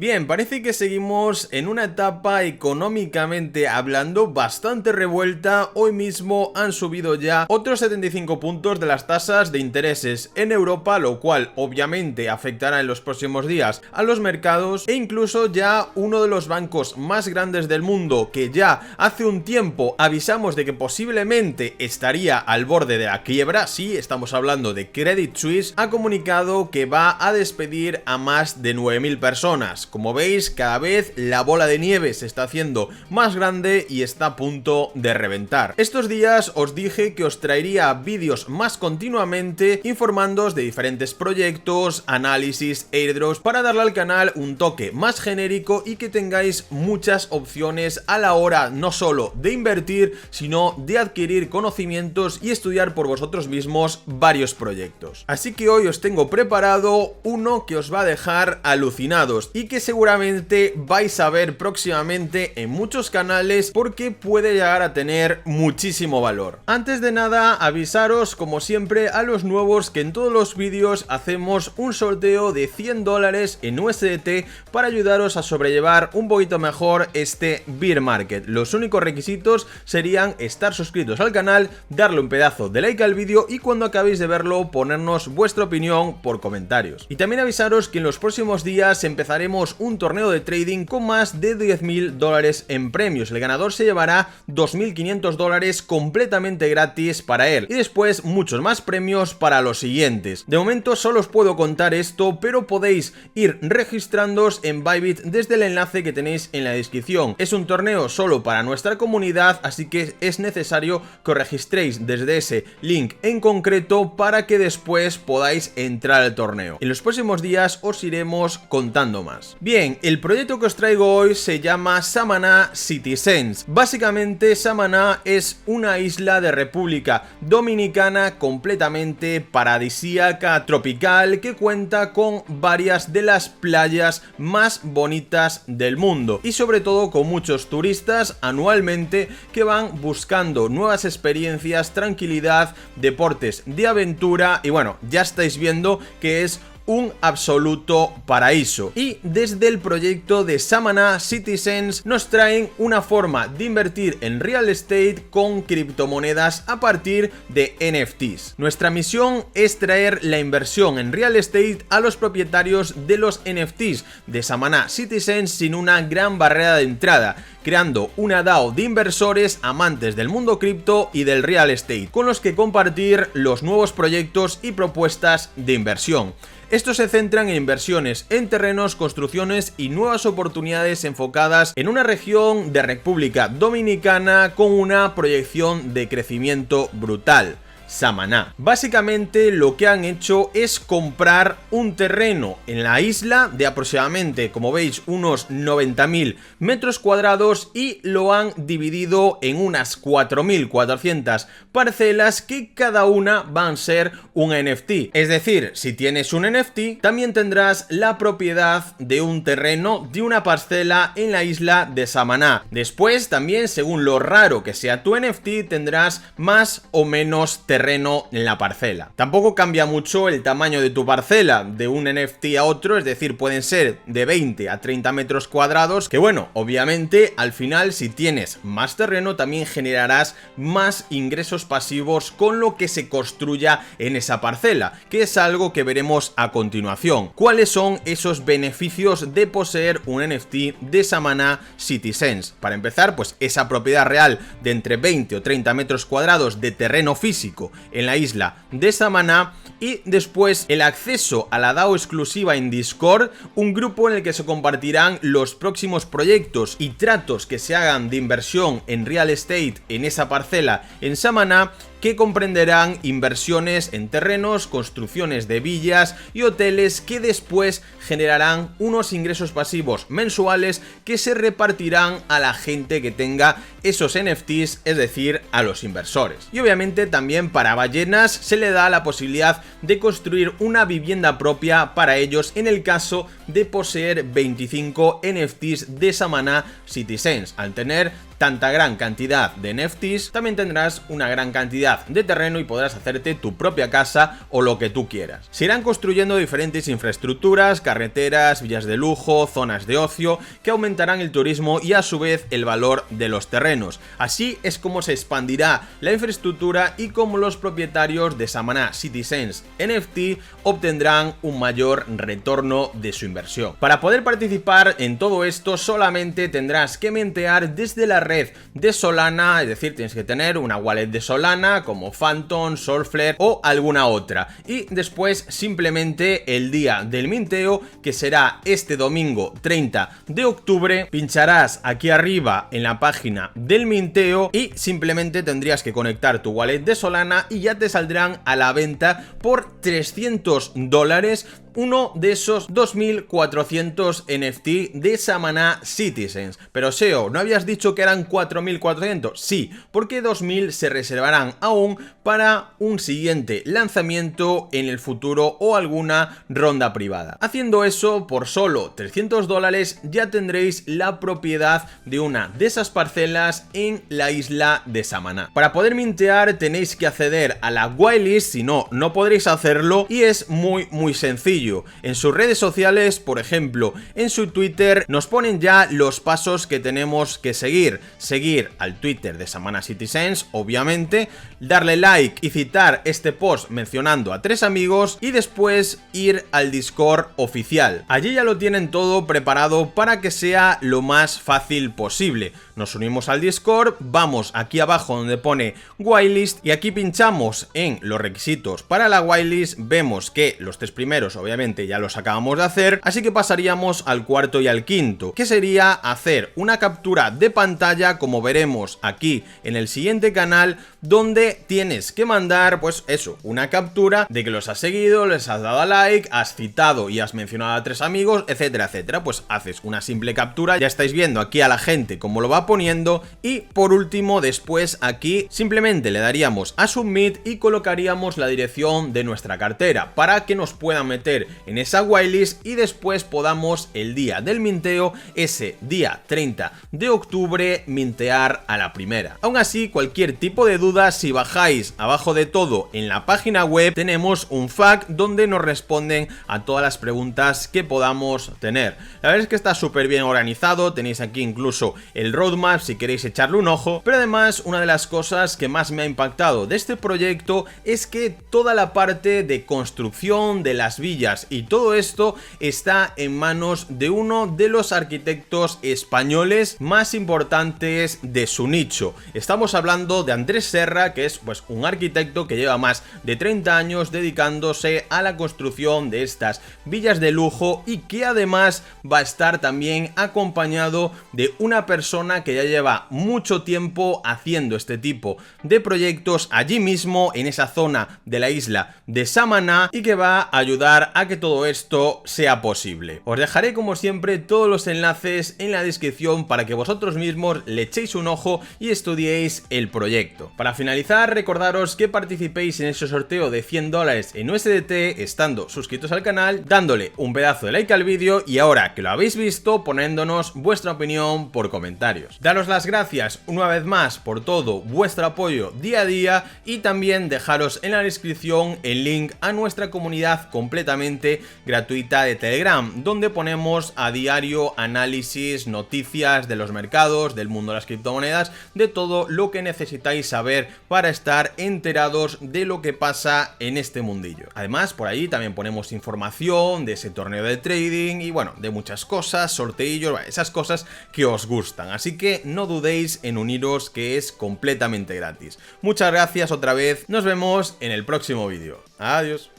Bien, parece que seguimos en una etapa económicamente hablando bastante revuelta. Hoy mismo han subido ya otros 75 puntos de las tasas de intereses en Europa, lo cual obviamente afectará en los próximos días a los mercados, e incluso ya uno de los bancos más grandes del mundo, que ya hace un tiempo avisamos de que posiblemente estaría al borde de la quiebra, sí, estamos hablando de Credit Suisse, ha comunicado que va a despedir a más de 9.000 personas. Como veis, cada vez la bola de nieve se está haciendo más grande y está a punto de reventar. Estos días os dije que os traería vídeos más continuamente informándoos de diferentes proyectos, análisis, airdrops, para darle al canal un toque más genérico y que tengáis muchas opciones a la hora no solo de invertir, sino de adquirir conocimientos y estudiar por vosotros mismos varios proyectos. Así que hoy os tengo preparado uno que os va a dejar alucinados y que seguramente vais a ver próximamente en muchos canales porque puede llegar a tener muchísimo valor. Antes de nada, avisaros como siempre a los nuevos que en todos los vídeos hacemos un sorteo de $100 en USDT para ayudaros a sobrellevar un poquito mejor este bear market. Los únicos requisitos serían estar suscritos al canal, darle un pedazo de like al vídeo y cuando acabéis de verlo ponernos vuestra opinión por comentarios. Y también avisaros que en los próximos días empezaremos un torneo de trading con más de $10.000 en premios. El ganador se llevará $2.500 completamente gratis para él y después muchos más premios para los siguientes. De momento solo os puedo contar esto, pero podéis ir registrándoos en Bybit desde el enlace que tenéis en la descripción. Es un torneo solo para nuestra comunidad, así que es necesario que os registréis desde ese link en concreto para que después podáis entrar al torneo. En los próximos días os iremos contando más. Bien, el proyecto que os traigo hoy se llama Samaná Citizens. Básicamente Samaná es una isla de República Dominicana completamente paradisíaca, tropical, que cuenta con varias de las playas más bonitas del mundo y sobre todo con muchos turistas anualmente que van buscando nuevas experiencias, tranquilidad, deportes de aventura y bueno, ya estáis viendo que es un absoluto paraíso. Y desde el proyecto de Samaná Citizens nos traen una forma de invertir en real estate con criptomonedas a partir de NFTs. Nuestra misión es traer la inversión en real estate a los propietarios de los NFTs de Samaná Citizens sin una gran barrera de entrada, creando una DAO de inversores amantes del mundo cripto y del real estate, con los que compartir los nuevos proyectos y propuestas de inversión. Estos se centran en inversiones en terrenos, construcciones y nuevas oportunidades enfocadas en una región de República Dominicana con una proyección de crecimiento brutal. Samaná. Básicamente lo que han hecho es comprar un terreno en la isla de aproximadamente, como veis, unos 90.000 metros cuadrados y lo han dividido en unas 4.400 parcelas que cada una van a ser un NFT. Es decir, si tienes un NFT, también tendrás la propiedad de un terreno, de una parcela en la isla de Samaná. Después, también, según lo raro que sea tu NFT, tendrás más o menos terreno en la parcela. Tampoco cambia mucho el tamaño de tu parcela de un NFT a otro, es decir, pueden ser de 20 a 30 metros cuadrados, que bueno, obviamente al final si tienes más terreno también generarás más ingresos pasivos con lo que se construya en esa parcela, que es algo que veremos a continuación. ¿Cuáles son esos beneficios de poseer un NFT de Samaná Citizens? Para empezar, pues esa propiedad real de entre 20 o 30 metros cuadrados de terreno físico en la isla de Samaná y después el acceso a la DAO exclusiva en Discord, un grupo en el que se compartirán los próximos proyectos y tratos que se hagan de inversión en real estate en esa parcela en Samaná, que comprenderán inversiones en terrenos, construcciones de villas y hoteles que después generarán unos ingresos pasivos mensuales que se repartirán a la gente que tenga esos NFTs, es decir, a los inversores. Y obviamente también para ballenas se le da la posibilidad de construir una vivienda propia para ellos en el caso de poseer 25 NFTs de Samaná Citizens. Al tener tanta gran cantidad de NFTs, también tendrás una gran cantidad de terreno y podrás hacerte tu propia casa o lo que tú quieras. Se irán construyendo diferentes infraestructuras, carreteras, villas de lujo, zonas de ocio, que aumentarán el turismo y a su vez el valor de los terrenos. Así es como se expandirá la infraestructura y como los propietarios de Samaná Citizens NFT obtendrán un mayor retorno de su inversión. Para poder participar en todo esto solamente tendrás que mintear desde la red de Solana, es decir, tienes que tener una wallet de Solana como Phantom, Solflare o alguna otra, y después simplemente el día del minteo, que será este domingo 30 de octubre, pincharás aquí arriba en la página del minteo y simplemente tendrías que conectar tu wallet de Solana y ya te saldrán a la venta por $300 uno de esos 2400 NFT de Samaná Citizens. Pero SEO, ¿no habías dicho que eran 4400? Sí, porque 2000 se reservarán aún para un siguiente lanzamiento en el futuro o alguna ronda privada. Haciendo eso, por solo $300 ya tendréis la propiedad de una de esas parcelas en la isla de Samaná. Para poder mintear tenéis que acceder a la whitelist, si no, no podréis hacerlo, y es muy sencillo. En sus redes sociales, por ejemplo, en su Twitter, nos ponen ya los pasos que tenemos que seguir. Seguir al Twitter de Samaná Citizens, obviamente, darle like y citar este post mencionando a 3 amigos y después ir al Discord oficial. Allí ya lo tienen todo preparado para que sea lo más fácil posible. Nos unimos al Discord, vamos aquí abajo donde pone whitelist y aquí pinchamos en los requisitos para la whitelist. Vemos que los 3 primeros obviamente ya los acabamos de hacer, así que pasaríamos al cuarto y al quinto, que sería hacer una captura de pantalla, como veremos aquí en el siguiente canal, donde tienes que mandar, pues eso, una captura de que los has seguido, les has dado a like, has citado y has mencionado a 3 amigos, etcétera, etcétera. Pues haces una simple captura, ya estáis viendo aquí a la gente cómo lo va poniendo, y por último después aquí simplemente le daríamos a submit y colocaríamos la dirección de nuestra cartera para que nos puedan meter en esa whitelist y después podamos el día del minteo, ese día 30 de octubre, mintear a la primera. Aún así, cualquier tipo de duda, si bajáis abajo de todo en la página web, tenemos un FAQ donde nos responden a todas las preguntas que podamos tener. La verdad es que está súper bien organizado, tenéis aquí incluso el roadmap si queréis echarle un ojo, pero además una de las cosas que más me ha impactado de este proyecto es que toda la parte de construcción de las villas y todo esto está en manos de uno de los arquitectos españoles más importantes de su nicho. Estamos hablando de Andrés Serra, que es pues un arquitecto que lleva más de 30 años dedicándose a la construcción de estas villas de lujo y que además va a estar también acompañado de una persona que ya lleva mucho tiempo haciendo este tipo de proyectos allí mismo en esa zona de la isla de Samaná y que va a ayudar a que todo esto sea posible. Os dejaré como siempre todos los enlaces en la descripción para que vosotros mismos le echéis un ojo y estudiéis el proyecto. Para finalizar, recordaros que participéis en ese sorteo de $100 en USDT estando suscritos al canal, dándole un pedazo de like al vídeo y ahora que lo habéis visto, poniéndonos vuestra opinión por comentarios. Daros las gracias una vez más por todo vuestro apoyo día a día y también dejaros en la descripción el link a nuestra comunidad completamente gratuita de Telegram, donde ponemos a diario análisis, noticias de los mercados, del mundo de las criptomonedas, de todo lo que necesitáis saber para estar enterados de lo que pasa en este mundillo. Además, por ahí también ponemos información de ese torneo de trading y bueno, de muchas cosas, sorteillos, esas cosas que os gustan. Así que no dudéis en uniros, que es completamente gratis. Muchas gracias otra vez, nos vemos en el próximo vídeo. Adiós.